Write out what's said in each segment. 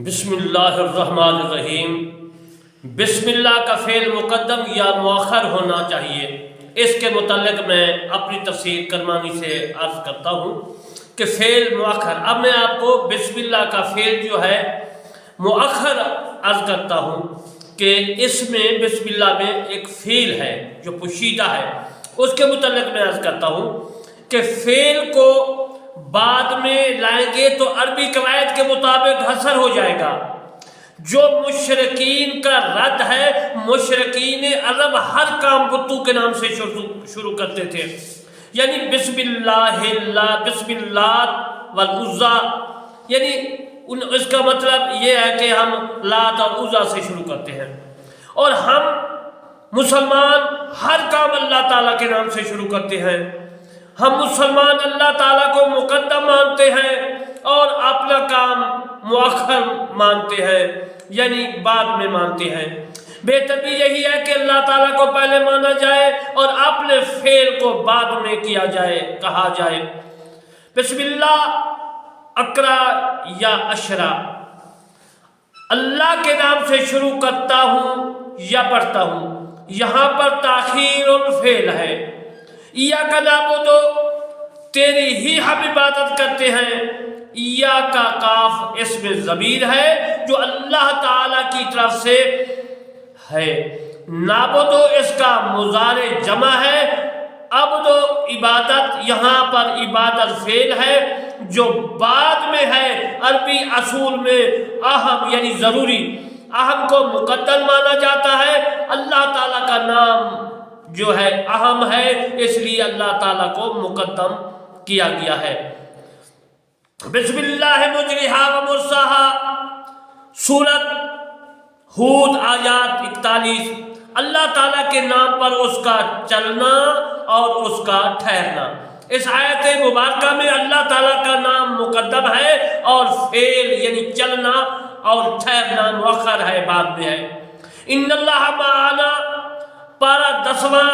بسم اللہ الرحمن الرحیم۔ بسم اللہ کا فعل مقدم یا مؤخر ہونا چاہیے، اس کے متعلق میں اپنی تفسیر کرمانی سے عرض کرتا ہوں کہ فعل مؤخر، اب میں آپ کو بسم اللہ کا فعل جو ہے مؤخر عرض کرتا ہوں کہ اس میں بسم اللہ میں ایک فعل ہے جو پوشیدہ ہے، اس کے متعلق میں عرض کرتا ہوں کہ فعل کو بعد میں لائیں گے تو عربی قواعد کے مطابق حصر ہو جائے گا۔ جو مشرکین کا رد ہے، مشرکین عرب ہر کام بتوں کے نام سے شروع کرتے تھے، یعنی بسم اللہ اللہ، بسم اللہ والعزا، یعنی اس کا مطلب یہ ہے کہ ہم لات اور عزا سے شروع کرتے ہیں، اور ہم مسلمان ہر کام اللہ تعالیٰ کے نام سے شروع کرتے ہیں۔ ہم مسلمان اللہ تعالیٰ کو مقدم مانتے ہیں اور اپنا کام مؤخر مانتے ہیں، یعنی بعد میں مانتے ہیں۔ بہتر بھی یہی ہے کہ اللہ تعالیٰ کو پہلے مانا جائے اور اپنے فعل کو بعد میں کیا جائے، کہا جائے۔ بسم اللہ اقرا یا اشرا، اللہ کے نام سے شروع کرتا ہوں یا پڑھتا ہوں، یہاں پر تاخیر الفعل ہے۔ ایاک نعبد، تیری ہی ہم عبادت کرتے ہیں۔ ایاک کاف اسم ضمیر ہے جو اللہ تعالیٰ کی طرف سے ہے۔ نعبد اس کا مضارع جمع ہے۔ عبد عبادت، یہاں پر عبادت فعل ہے جو بعد میں ہے۔ عربی اصول میں اہم یعنی ضروری، اہم کو مقدم مانا جاتا ہے۔ اللہ تعالیٰ کا نام جو ہے اہم ہے، اس لیے اللہ تعالیٰ کو مقدم کیا گیا ہے۔ بسم اللہ مجریہا و مرساہا، سورۃ ہود آیات 41۔ اللہ تعالیٰ کے نام پر اس کا چلنا اور اس کا ٹھہرنا۔ اس آیت مبارکہ میں اللہ تعالیٰ کا نام مقدم ہے اور فعل یعنی چلنا اور ٹھہرنا مؤخر ہے، بعد میں ہے۔ ان اللہ معنا، پارہ 10واں،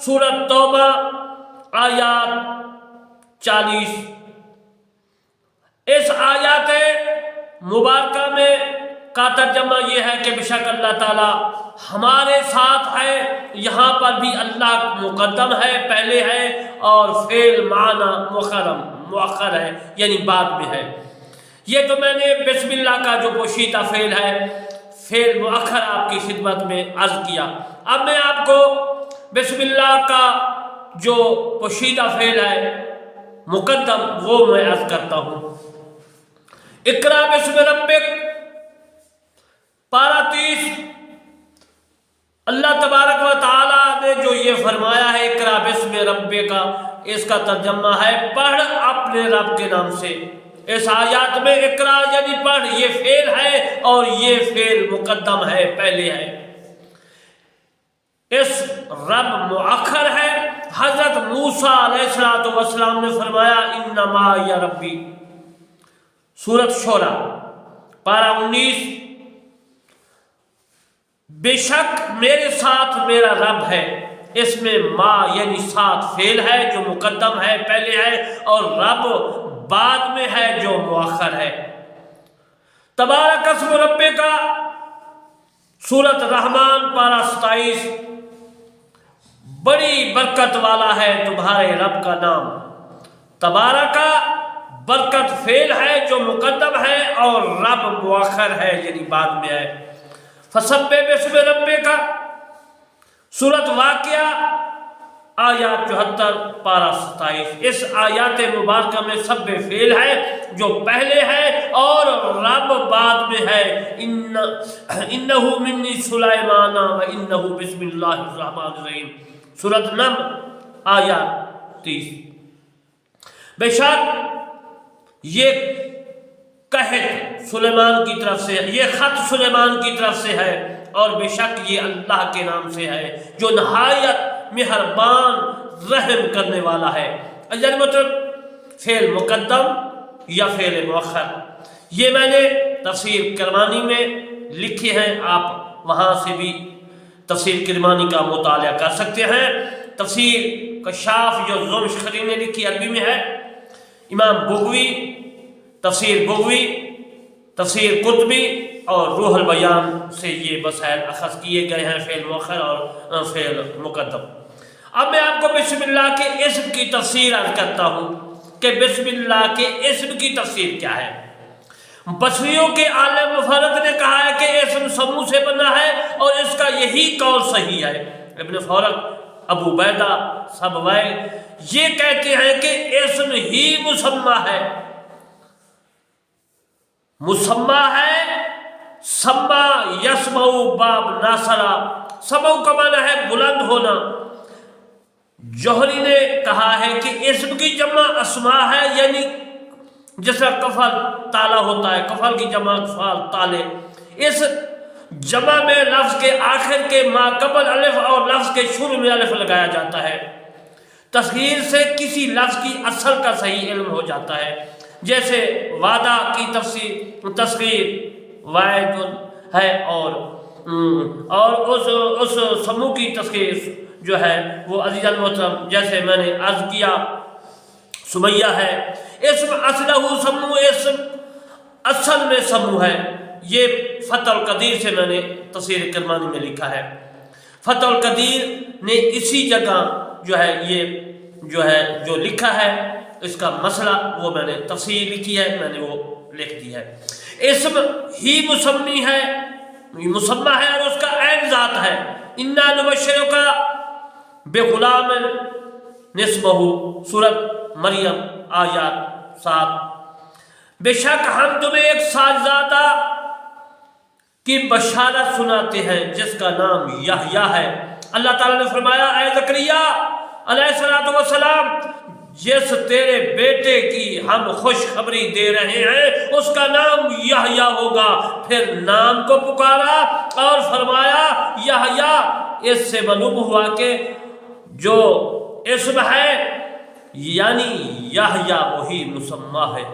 سورۃ توبہ آیات 40۔ اس آیات مبارکہ میں کا ترجمہ یہ ہے کہ بے شک اللہ تعالیٰ ہمارے ساتھ ہے۔ یہاں پر بھی اللہ مقدم ہے، پہلے ہے، اور فعل معنی مؤخر ہے یعنی بعد میں ہے۔ یہ تو میں نے بسم اللہ کا جو پوشیدہ فعل ہے، فعل مؤخر آپ کی خدمت میں عرض کیا۔ اب میں آپ کو بسم اللہ کا جو پوشیدہ فعل ہے مقدم، وہ میں عرض کرتا ہوں۔ اقرا بسم ربک، پارہ 30۔ اللہ تبارک و تعالیٰ نے جو یہ فرمایا ہے اقرا بسم ربک، اس کا ترجمہ ہے پڑھ اپنے رب کے نام سے۔ اس آیات میں اقرا یعنی پڑھ یہ فعل ہے اور یہ فعل مقدم ہے، پہلے ہے۔ اس رب مؤخر ہے۔ حضرت موسیٰ علیہ السلام نے فرمایا انما یا ربی، سورۃ شورى پارہ 19، بے شک میرے ساتھ میرا رب ہے۔ اس میں ما یعنی ساتھ فعل ہے جو مقدم ہے، پہلے ہے، اور رب بعد میں ہے جو مؤخر ہے۔ تبارک اسم ربک، سورۃ رحمان پارہ 27، بڑی برکت والا ہے تمہارے رب کا نام۔ تبارک برکت فعل ہے جو مقدم ہے اور رب مؤخر ہے یعنی بعد میں ہے۔ فسبح بسم ربک، سورۃ واقعہ آیات 74 پارہ 27۔ اس آیات مبارکہ میں سب فعل ہے جو پہلے ہے اور رب بعد میں ہے۔ انہ منی سلیمان و انہ بسم اللہ الرحمن الرحیم، سورۃ نمل آیات 30۔ بے شک یہ قحط سلیمان کی طرف سے، یہ خط سلیمان کی طرف سے ہے، اور بے شک یہ اللہ کے نام سے ہے جو نہایت مہربان رحم کرنے والا ہے۔ یعنی مطلب فعل مقدم یا فعل مؤخر، یہ میں نے تفسیر کرمانی میں لکھے ہیں، آپ وہاں سے بھی تفسیر کرمانی کا مطالعہ کر سکتے ہیں۔ تفسیر کشاف جو ذوالمشخری نے لکھی عربی میں ہے، امام بغوی تفسیر بغوی تفسیر قرطبی اور روح البیان سے یہ مسائل اخذ کیے گئے ہیں، فعل مؤخر اور فعل مقدم۔ اب میں آپ کو بسم اللہ کے اسم کی تفسیر عرض کرتا ہوں کہ بسم اللہ کے اسم کی تفسیر کیا ہے۔ بصریوں کے عالم مفرد نے کہا ہے کہ اسم سمو سے بنا ہے اور اس کا یہی قول صحیح ہے۔ ابن فورق، ابو بیدہ، سبوائے یہ کہتے ہیں کہ اسم ہی مسمى ہے، مسمى ہے سما یسمعو باب ناصرہ، سمعو کا معنی ہے بلند ہونا۔ جوہری نے کہا ہے کہ اسم کی جمع اسماء ہے، یعنی جس طرح کفل تالا ہوتا ہے، کفل کی جمع فال تالے، اس جمع میں لفظ کے آخر کے ما قبل الف اور لفظ کے شروع میں الف لگایا جاتا ہے۔ تصغیر سے کسی لفظ کی اصل کا صحیح علم ہو جاتا ہے، جیسے وعدہ کی تصغیر واحد ہے اور اس سمو کی تصغیر جو ہے وہ عزیز المحترم جیسے میں نے عرض کیا سمیہ ہے۔ اسم اصلہ سمو، اسم اصل میں سمو ہے۔ یہ فتح القدیر سے میں نے تفسیر کرمانی میں لکھا ہے۔ فتح القدیر نے اسی جگہ جو لکھا ہے اس کا مسئلہ وہ میں نے تفسیر لکھی ہے، میں نے وہ لکھ دی ہے۔ اسم ہی مسمی ہے، مسمى ہے اور اس کا عین ذات ہے۔ انا نبشرک بغلام نسمہ، سورۃ مریم آیات 7۔ بے شک ہم تمہیں ایک ساجزادہ کی بشارت سناتے ہیں جس کا نام یحییٰ ہے۔ اللہ تعالیٰ نے فرمایا اے زکریا علیہ السلام، جس تیرے بیٹے کی ہم خوشخبری دے رہے ہیں اس کا نام یحییٰ ہوگا۔ پھر نام کو پکارا اور فرمایا یحییٰ۔ اس سے معلوم ہوا کہ جو اسم ہے یعنی یحییٰ وہی مسمى ہے۔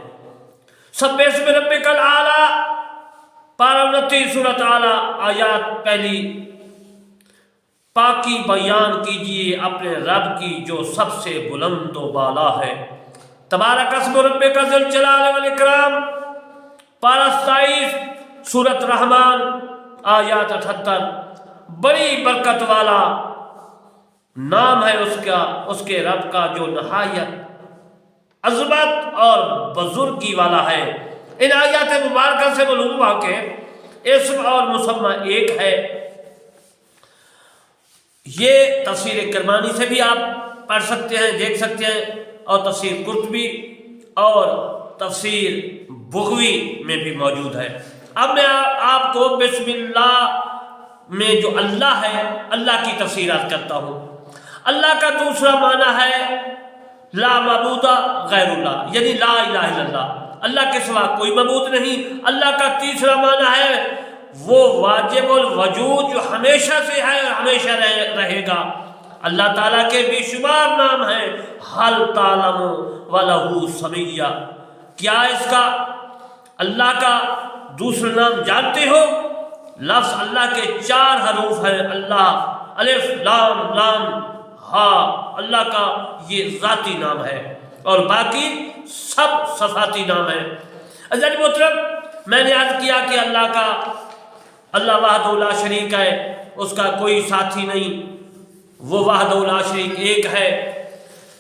سبح اسم ربک الاعلیٰ، پارہ 29 سورۃ اعلیٰ آیات پہلی۔ پاکی بیان کیجئے اپنے رب کی جو سب سے بلند و بالا ہے۔ تبارک اسم ربک ذی الجلال والاکرام، پارہ 27 سورۃ رحمان آیات 78۔ بڑی برکت والا نام ہے اس کے رب کا جو نہایت عظمت اور بزرگی والا ہے۔ ان آیات مبارکہ سے معلوم ہوا کہ اسم اور مسمى ایک ہے۔ یہ تفسیر کرمانی سے بھی آپ پڑھ سکتے ہیں، دیکھ سکتے ہیں، اور تفسیر قرطبی اور تفسیر بغوی میں بھی موجود ہے۔ اب میں آپ کو بسم اللہ میں جو اللہ ہے اللہ کی تفسیر عرض کرتا ہوں۔ اللہ کا دوسرا معنی ہے لا معبود غیر اللہ، یعنی لا الہ الا اللہ، اللہ کے سوا کوئی معبود نہیں۔ اللہ کا تیسرا معنی ہے وہ واجب الوجود جو ہمیشہ سے ہے اور ہمیشہ رہے گا۔ اللہ تعالیٰ کے بے شمار نام ہیں۔ حل تعلم وَلَهُ سَمِيًّا، کیا اس کا اللہ کا دوسرا نام جانتے ہو؟ لفظ اللہ کے 4 حروف ہیں، اللہ، الف لام لام ہا، اللہ کا یہ ذاتی نام ہے اور باقی سب صفاتی نام ہے۔ عزیز محترم، میں نے عرض کیا کہ اللہ وحدہ لا شریک ہے، اس کا کوئی ساتھی نہیں، وہ وحدہ لا شریک ایک ہے۔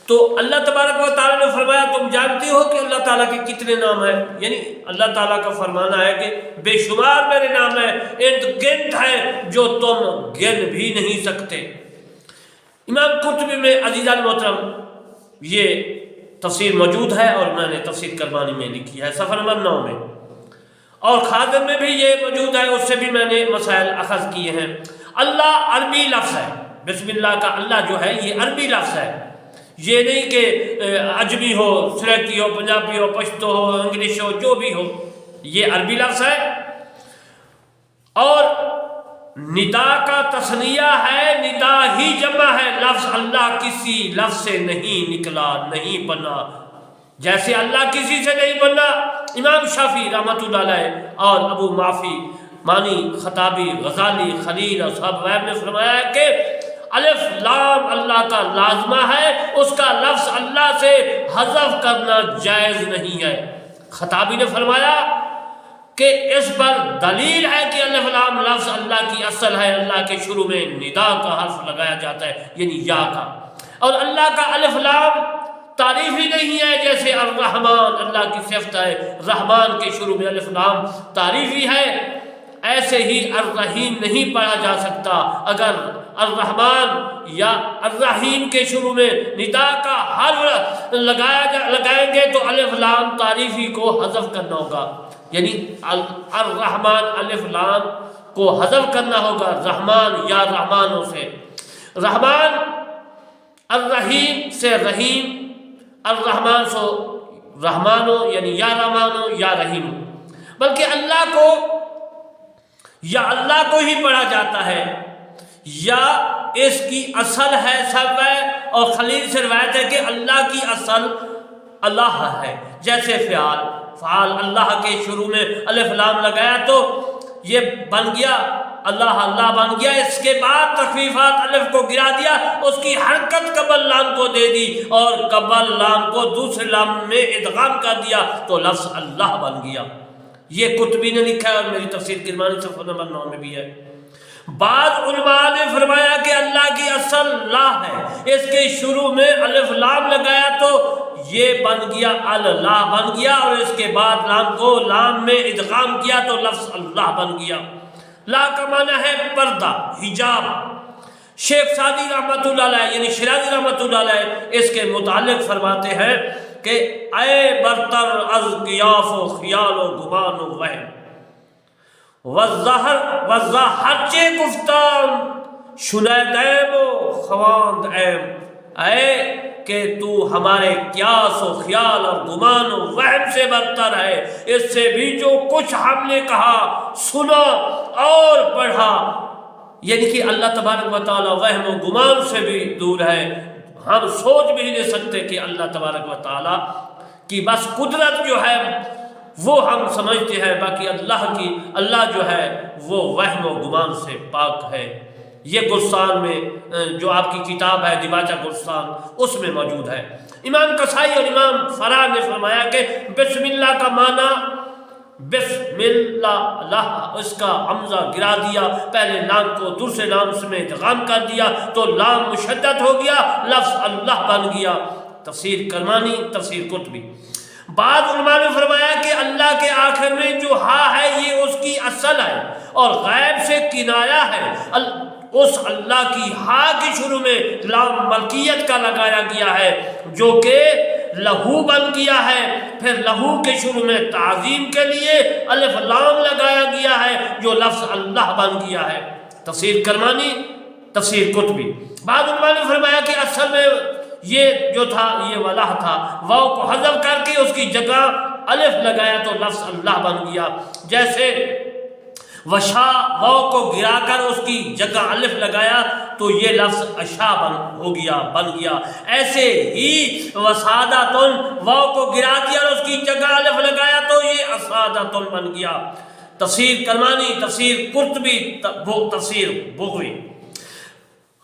تو اللہ تبارک و تعالیٰ نے فرمایا تم جانتے ہو کہ اللہ تعالیٰ کے کتنے نام ہیں؟ یعنی اللہ تعالیٰ کا فرمانا ہے کہ بے شمار میرے نام ہیں، ارد گرد ہیں جو تم گن بھی نہیں سکتے۔ امام قرطبی میں عزیزان محترم یہ تفسیر موجود ہے اور میں نے تفسیر کرمانی میں لکھی ہے صفحہ نمبر 9 میں، اور خادم میں بھی یہ موجود ہے، اس سے بھی میں نے مسائل اخذ کیے ہیں۔ اللہ عربی لفظ ہے، بسم اللہ کا اللہ جو ہے یہ عربی لفظ ہے، یہ نہیں کہ عجمی ہو، سریتی ہو، پنجابی ہو، پشتو ہو، انگلش ہو، جو بھی ہو، یہ عربی لفظ ہے۔ اور ندا کا تثنیہ ہے، ندا ہی جمع ہے، لفظ اللہ کسی لفظ سے نہیں نکلا، نہیں بنا، جیسے اللہ کسی سے نہیں بنا۔ امام شافعی رحمۃ اللہ علیہ اور ابو معافی مانی خطابی غزالی خلیل اور صاحب ویب نے فرمایا ہے کہ الف لام اللہ کا لازمہ ہے، اس کا لفظ اللہ سے حذف کرنا جائز نہیں ہے۔ خطابی نے فرمایا کہ اس پر دلیل ہے کہ الف لام لفظ اللہ کی اصل ہے، اللہ کے شروع میں ندا کا حرف لگایا جاتا ہے یعنی یا کا، اور اللہ کا الف لام تعریفی نہیں ہے جیسے الرحمن اللہ کی صفت ہے، رحمان کے شروع میں الف لام تعریفی ہے، ایسے ہی الرحیم نہیں پڑھا جا سکتا۔ اگر الرحمن یا الرحیم کے شروع میں ندا کا حرف لگائیں گے تو الف لام تعریفی کو حذف کرنا ہوگا، یعنی الرحمن الف لام کو حذف کرنا ہوگا رحمان یا رحمانوں سے، رحمان الرحیم سے رحیم، الرحمن سو رحمانو یعنی یا رحمانو یا رحیم، بلکہ اللہ کو ہی پڑھا جاتا ہے، یا اس کی اصل ہے سب ہے، اور خلیل سے روایت ہے کہ اللہ کی اصل اللہ ہے، جیسے فعال اللہ کے شروع میں الف لام لگایا تو یہ بن گیا اللہ بن گیا، اس کے بعد تخفیفات الف کو گرا دیا، اس کی حرکت قبل لام کو دے دی اور قبل لام کو دوسرے لام میں ادغام کر دیا تو لفظ اللہ بن گیا۔ یہ قطبی نے لکھا ہے اور میری تفسیر کرمانی صفحہ نمبر 9 میں بھی ہے۔ بعض علماء نے فرمایا کہ اللہ کی اصل لا ہے، اس کے شروع میں الف لام لگایا تو یہ بن گیا اللہ بن گیا، اور اس کے بعد لام کو لام میں ادغام کیا تو لفظ اللہ بن گیا۔ لا کا معنی ہے پردہ، حجاب۔ شیخ سعدی رحمۃ اللہ علیہ یعنی شیرازی رحمۃ اللہ علیہ اس کے متعلق فرماتے ہیں کہ اے برتر از قیاف و خیال و گمان و وہم وظاہر چے گفتان شنیدیم و خواند ایم، اے کہ تو ہمارے قیاس و خیال اور گمان و وہم سے برتر ہے، اس سے بھی جو کچھ ہم نے کہا سنا اور پڑھا، یعنی کہ اللہ تبارک و تعالیٰ وہم و گمان سے بھی دور ہے۔ ہم سوچ بھی نہیں سکتے کہ اللہ تبارک و تعالیٰ کی بس قدرت جو ہے وہ ہم سمجھتے ہیں، باقی اللہ جو ہے وہ وہم و گمان سے پاک ہے۔ یہ گلستان میں جو آپ کی کتاب ہے دیباچہ گلستان اس میں موجود ہے۔ امام قصائی اور امام فرا نے فرمایا کہ بسم اللہ کا معنی بسم اللہ، اس کا حمزہ گرا دیا، پہلے لام کو دوسرے لام سے ادغام کر دیا تو لام مشدد ہو گیا، لفظ اللہ بن گیا۔ تفسیر کرمانی، تفسیر قطبی۔ بعض علماء نے فرمایا کہ اللہ کے آخر میں جو ہا ہے یہ اس کی اصل ہے اور غیب سے کنایا ہے، اس اللہ کی ہا کے شروع میں لام ملکیت کا لگایا گیا ہے جو کہ لہو بن گیا ہے، پھر لہو کے شروع میں تعظیم کے لیے الف لام لگایا گیا ہے جو لفظ اللہ بن گیا ہے۔ تفسیر کرمانی، تفسیر قطبی۔ بعض علماء نے فرمایا کہ اصل میں یہ جو تھا یہ ولا تھا، واو کو حذف کر کے اس کی جگہ الف لگایا تو لفظ اللہ بن گیا، جیسے وشا واو کو گرا کر اس کی جگہ الف لگایا تو یہ لفظ اشا بن گیا، ایسے ہی وسادتن واو کو گرا دیا اور اس کی جگہ الف لگایا تو یہ اسادتن بن گیا۔ تفسیر کرمانی، تفسیر قرطبی، تفسیر بغوی۔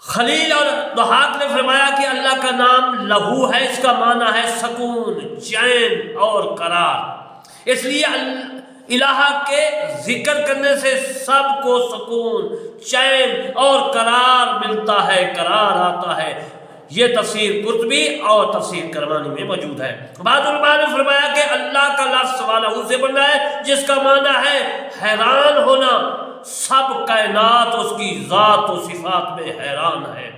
خلیل اور ضحاک نے فرمایا کہ اللہ کا نام لہو ہے، اس کا معنی ہے سکون، چین اور قرار، اس لیے الہ کے ذکر کرنے سے سب کو سکون، چین اور قرار ملتا ہے، قرار آتا ہے۔ یہ تفسیر قرطبی اور تفسیر کرمانی میں موجود ہے۔ بعض علماء نے فرمایا کہ اللہ کا لفظ والا سے بنا ہے جس کا معنی ہے حیران ہونا، سب کائنات اس کی ذات و صفات میں حیران ہے۔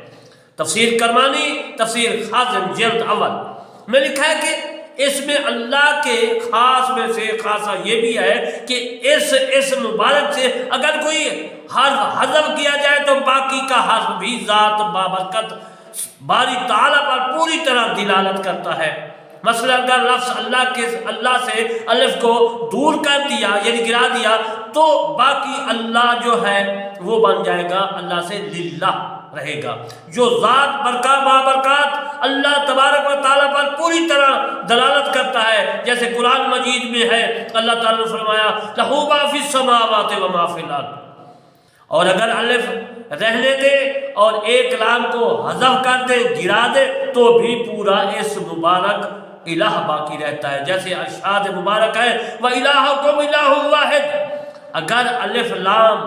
تفسیر کرمانی، تفسیر خازن جلد اول میں لکھا ہے کہ اس میں اللہ کے خاص میں سے خاصا یہ بھی ہے کہ اس مبارک سے اگر کوئی حرف حذف کیا جائے تو باقی کا حرف بھی ذات بابرکت باری تعالیٰ پر پوری طرح دلالت کرتا ہے۔ مثلا اگر لفظ اللہ سے الف کو دور کر دیا یعنی گرا دیا تو باقی اللہ جو ہے وہ بن جائے گا اللہ سے للہ رہے گا، جو ذات بابرکات اللہ تبارک و تعالیٰ پر پوری طرح دلالت کرتا ہے، جیسے قرآن مجید میں ہے اللہ تعالیٰ نے فرمایا لہو ما فی السماوات و ما فی الارض، اور اگر الف رہنے دے اور ایک لام کو حذف کر دے گرا دے تو بھی پورا اس مبارک الہ باقی رہتا ہے، جیسے ارشاد مبارک ہے وَإِلَٰهُكُمْ إِلَٰهٌ وَاحِدٌ۔ اگر الف لام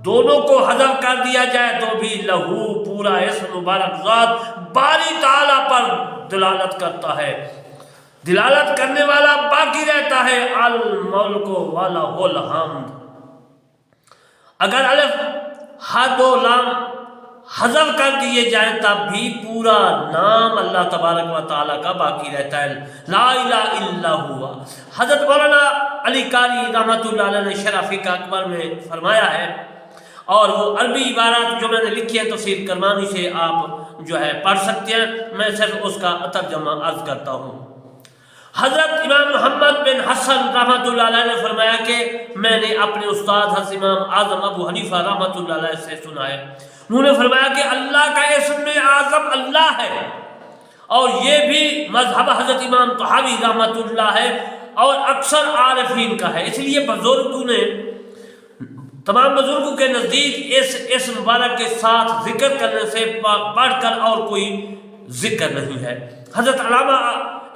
دونوں کو حذف کر دیا جائے تو بھی لہو پورا اسم مبارک ذات باری تعالیٰ پر دلالت کرتا ہے، دلالت کرنے والا باقی رہتا ہے، الملک وَلَهُ الْحَمْدُ۔ اگر الف حد و لام حذف کر دیے جائیں تب بھی پورا نام اللہ تبارک و تعالیٰ کا باقی رہتا ہے، لا الہ الا ہوا۔ حضرت مولانا علی قاری رحمۃ اللہ علیہ نے شرح فقہ اکبر میں فرمایا ہے، اور وہ عربی عبارات جو میں نے لکھی ہیں تفسیر کرمانی سے آپ جو ہے پڑھ سکتے ہیں، میں صرف اس کا ترجمہ عرض کرتا ہوں۔ حضرت امام محمد بن حسن رحمۃ اللہ علیہ نے فرمایا کہ میں نے اپنے استاد حضرت امام اعظم ابو حنیفہ رحمۃ اللہ علیہ سے سنا ہے، انہوں نے فرمایا کہ اللہ کا اسم اعظم اللہ ہے، اور یہ بھی مذہب حضرت امام طحاوی رحمۃ اللہ ہے اور اکثر عارفین کا ہے، اس لیے بزرگوں نے تمام بزرگوں کے نزدیک اس مبارک کے ساتھ ذکر کرنے سے بڑھ کر اور کوئی ذکر نہیں ہے۔ حضرت علامہ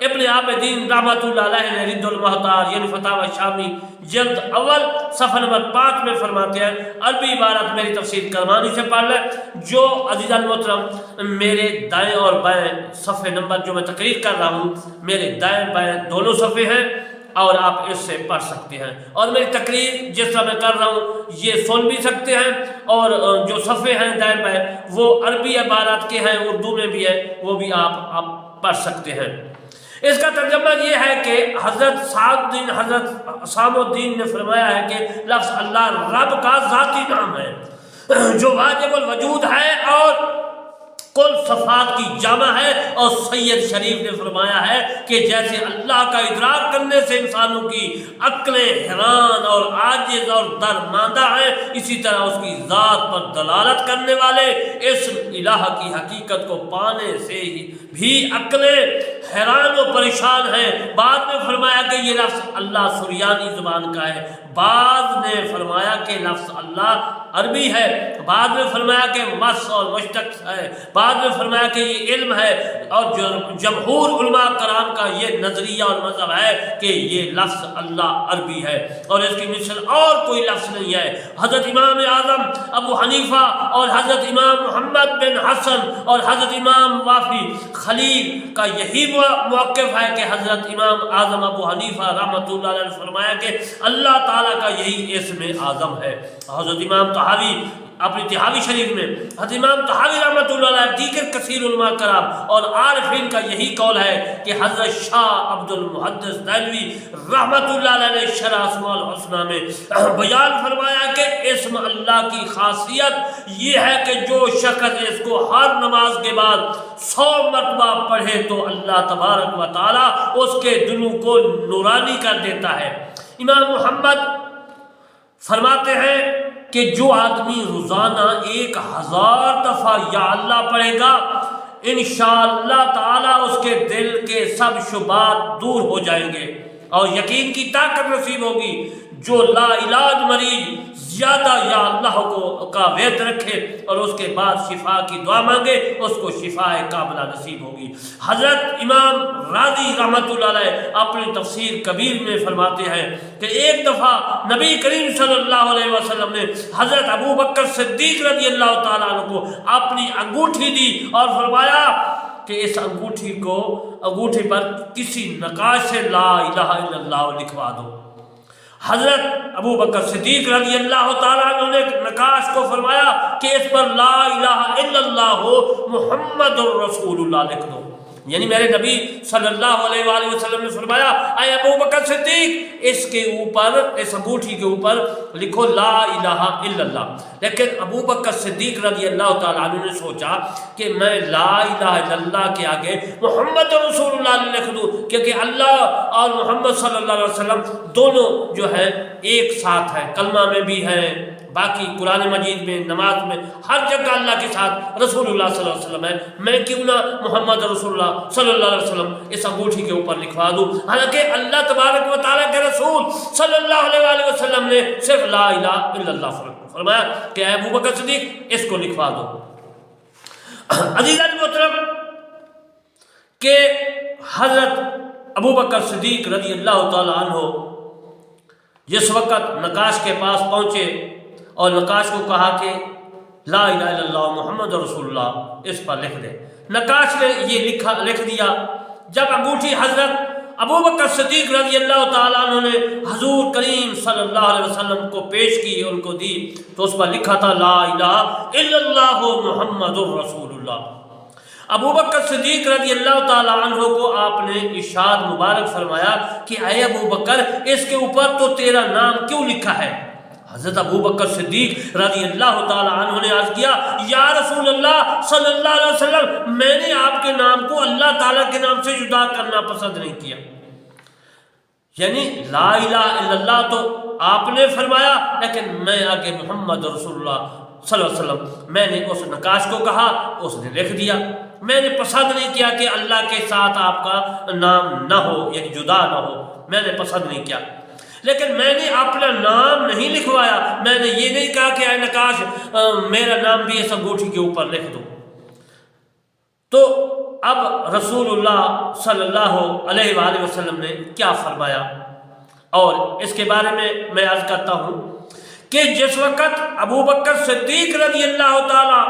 ابن عابدین رحمۃ اللہ علیہ نے رد المحتار یعنی فتاوی شامی جلد اول صفحہ نمبر 5 میں فرماتے ہیں، عربی عبارت میری تفسیر کرمانی سے پڑھ لیں، جو عزیزان محترم میرے دائیں اور بائیں صفحے نمبر جو میں تقریر کر رہا ہوں، میرے دائیں بائیں دونوں صفحے ہیں اور آپ اس سے پڑھ سکتے ہیں، اور میری تقریر جس طرح میں کر رہا ہوں یہ سن بھی سکتے ہیں، اور جو صفحے ہیں دائیں بائیں وہ عربی عبارات کے ہیں، اردو میں بھی ہے، وہ بھی آپ پڑھ سکتے ہیں۔ اس کا ترجمہ یہ ہے کہ حضرت اسام الدین نے فرمایا ہے کہ لفظ اللہ رب کا ذاتی نام ہے جو واجب الوجود ہے اور کل صفات کی جامع ہے، اور سید شریف نے فرمایا ہے کہ جیسے اللہ کا ادراک کرنے سے انسانوں کی عقلیں حیران اور عاجز اور درماندہ ہیں، اسی طرح اس کی ذات پر دلالت کرنے والے اسم الہ کی حقیقت کو پانے سے بھی عقلیں حیران و پریشان ہیں۔ بعد میں فرمایا کہ یہ لفظ اللہ سریانی زبان کا ہے، بعض نے فرمایا کہ لفظ اللہ عربی ہے، بعد میں فرمایا کہ مس اور مشتق ہے، بعد میں فرمایا کہ یہ علم ہے، اور جمہور علماء کرام کا یہ نظریہ اور مذہب ہے کہ یہ لفظ اللہ عربی ہے اور اس کی مثل اور کوئی لفظ نہیں ہے۔ حضرت امام اعظم ابو حنیفہ اور حضرت امام محمد بن حسن اور حضرت امام وافی خلیل کا یہی موقف ہے کہ حضرت امام اعظم ابو حنیفہ رحمۃ اللہ علیہ نے فرمایا کہ اللہ تعالیٰ کا یہی اسم اعظم ہے۔ حضرت امام طحاوی اپنی طحاوی شریف میں حضرت امام طحاوی رحمۃ اللہ علیہ دیگر کثیر علماء کرام اور عارفین کا یہی قول ہے کہ حضرت شاہ عبد المحدث دہلوی رحمۃ اللہ علیہ نے شرح اسماء الحسنی میں بیان فرمایا کہ اسم اللہ کی خاصیت یہ ہے کہ جو شخص اس کو ہر نماز کے بعد 100 مرتبہ پڑھے تو اللہ تبارک و تعالیٰ اس کے دلوں کو نورانی کر دیتا ہے۔ امام محمد فرماتے ہیں کہ جو آدمی روزانہ 1000 دفعہ یا اللہ پڑھے گا انشاءاللہ تعالیٰ اس کے دل کے سب شبہات دور ہو جائیں گے اور یقین کی طاقت نصیب ہوگی۔ جو لا علاج مریض زیادہ یا اللہ کا وید رکھے اور اس کے بعد شفا کی دعا مانگے اس کو شفا کاملہ نصیب ہوگی۔ حضرت امام راضی رحمۃ اللہ علیہ اپنی تفسیر کبیر میں فرماتے ہیں کہ ایک دفعہ نبی کریم صلی اللہ علیہ وسلم نے حضرت ابو بکر صدیق رضی اللہ تعالیٰ عنہ کو اپنی انگوٹھی دی اور فرمایا کہ اس انگوٹھی پر کسی نقاش سے لا الہ الا اللہ لکھوا دو۔ حضرت ابو بکر صدیق رضی اللہ تعالیٰ عنہ نے نقاش کو فرمایا کہ اس پر لا الہ الا اللہ محمد الرسول اللہ لکھ دو، یعنی میرے نبی صلی اللہ علیہ وآلہ وسلم نے فرمایا اے ابو بکر صدیق اس کے اوپر، اس انگوٹھی کے اوپر لکھو لا الہ الا اللہ۔ لیکن ابو بکر صدیق رضی اللہ تعالیٰ عنہ نے سوچا کہ میں لا الہ الا اللہ کے آگے محمد رسول اللہ لکھ دوں، کیونکہ اللہ اور محمد صلی اللہ علیہ وسلم دونوں جو ہے ایک ساتھ ہیں، کلمہ میں بھی ہیں، باقی قرآن مجید میں، نماز میں، ہر جگہ اللہ کے ساتھ رسول اللہ صلی اللہ علیہ وسلم ہے، میں کیوں نہ محمد رسول اللہ صلی اللہ علیہ وسلم اس انگوٹھی کے اوپر لکھوا دوں۔ حالانکہ اللہ تبارک و تعالیٰ کے رسول صلی اللہ علیہ وآلہ وسلم نے صرف لا الہ الا اللہ فرمایا کہ اے ابو بکر صدیق اس کو لکھوا دو۔ عزیزان محترم کہ حضرت ابو بکر صدیق رضی اللہ تعالیٰ عنہ جس وقت نقاش کے پاس پہنچے اور نقاش کو کہا کہ لا الہ الا اللہ محمد رسول اللہ اس پر لکھ دے، نقاش نے یہ لکھ دیا۔ جب انگوٹھی حضرت ابو بکر صدیق رضی اللہ تعالیٰ عنہ نے حضور کریم صلی اللہ علیہ وسلم کو پیش کی، ان کو دی، تو اس پر لکھا تھا لا الہ الا اللہ محمد رسول اللہ۔ ابو بکر صدیق رضی اللہ تعالیٰ عنہ کو آپ نے ارشاد مبارک فرمایا کہ اے ابو بکر اس کے اوپر تو تیرا نام کیوں لکھا ہے؟ حضرت ابو بکر صدیق رضی اللہ تعالیٰ عنہ نے عرض کیا یا رسول اللہ صلی اللہ علیہ وسلم، میں نے آپ کے نام کو اللہ تعالیٰ کے نام سے جدا کرنا پسند نہیں کیا۔ یعنی لا الہ الا اللہ تو آپ نے فرمایا، لیکن میں آگے محمد رسول اللہ صلی اللہ علیہ وسلم، میں نے اس نقاش کو کہا، اس نے لکھ دیا۔ میں نے پسند نہیں کیا کہ اللہ کے ساتھ آپ کا نام نہ ہو، یعنی جدا نہ ہو، میں نے پسند نہیں کیا، لیکن میں نے اپنا نام نہیں لکھوایا۔ میں نے یہ نہیں کہا کہ اے نقاش میرا نام بھی اس انگوٹھی کے اوپر لکھ دو۔ تو اب رسول اللہ صلی اللہ علیہ وآلہ وسلم نے کیا فرمایا، اور اس کے بارے میں عرض کرتا ہوں کہ جس وقت ابو بکر صدیق رضی اللہ تعالیٰ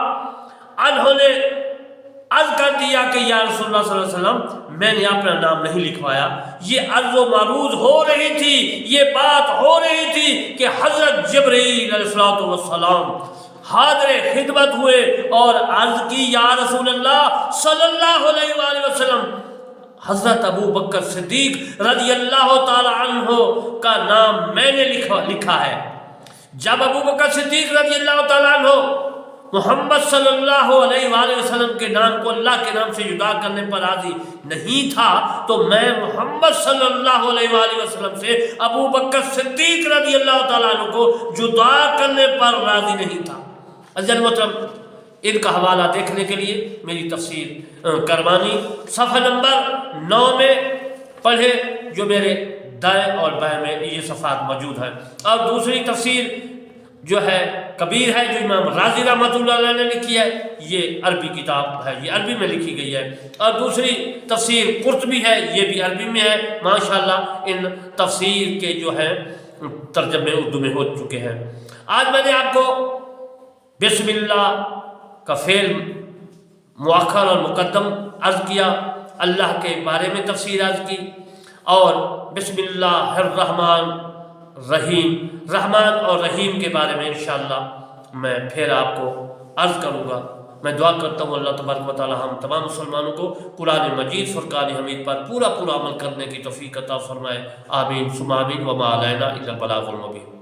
عنہ نے عرض کر دیا کہ یا رسول اللہ صلی اللہ علیہ وسلم میں نے اپنا نام نہیں لکھوایا، یہ عرض و معروض ہو رہی تھی، یہ بات ہو رہی تھی کہ حضرت جبرائیل علیہ السلام حاضر خدمت ہوئے اور عرض کی یا رسول اللہ صلی اللہ علیہ وآلہ وسلم، حضرت ابو بکر صدیق رضی اللہ تعالی عنہ کا نام میں نے لکھا ہے۔ جب ابو بکر صدیق رضی اللہ تعالیٰ عنہ محمد صلی اللہ علیہ وآلہ وسلم کے نام کو اللہ کے نام سے جدا کرنے پر راضی نہیں تھا، تو میں محمد صلی اللہ علیہ وآلہ وسلم سے ابو بکر صدیق رضی اللہ تعالیٰ عنہ کو جدا کرنے پر راضی نہیں تھا۔ عزیز محترم، ان کا حوالہ دیکھنے کے لیے میری تفسیر کرمانی صفحہ نمبر 9 میں پڑھے، جو میرے دائیں اور بائیں میں یہ صفحات موجود ہیں، اور دوسری تفسیر جو ہے کبیر ہے جو امام رازی رحمۃ اللہ علیہ نے لکھی ہے، یہ عربی کتاب ہے، یہ عربی میں لکھی گئی ہے، اور دوسری تفسیر قرطبی ہے، یہ بھی عربی میں ہے۔ ماشاءاللہ ان تفسیر کے جو ہیں ترجمے اردو میں ہو چکے ہیں۔ آج میں نے آپ کو بسم اللہ کا فعل مؤخر اور مقدم عرض کیا، اللہ کے بارے میں تفسیر عرض کی، اور بسم اللہ الرحمن رحیم، رحمان اور رحیم کے بارے میں انشاءاللہ میں پھر آپ کو عرض کروں گا۔ میں دعا کرتا ہوں اللہ تبارک و تعالی ہم تمام مسلمانوں کو قرآن مجید فرقان حمید پر پورا عمل کرنے کی توفیق عطا فرمائے، آمین ثم آمین، وما علینا الا البلاغ المبین۔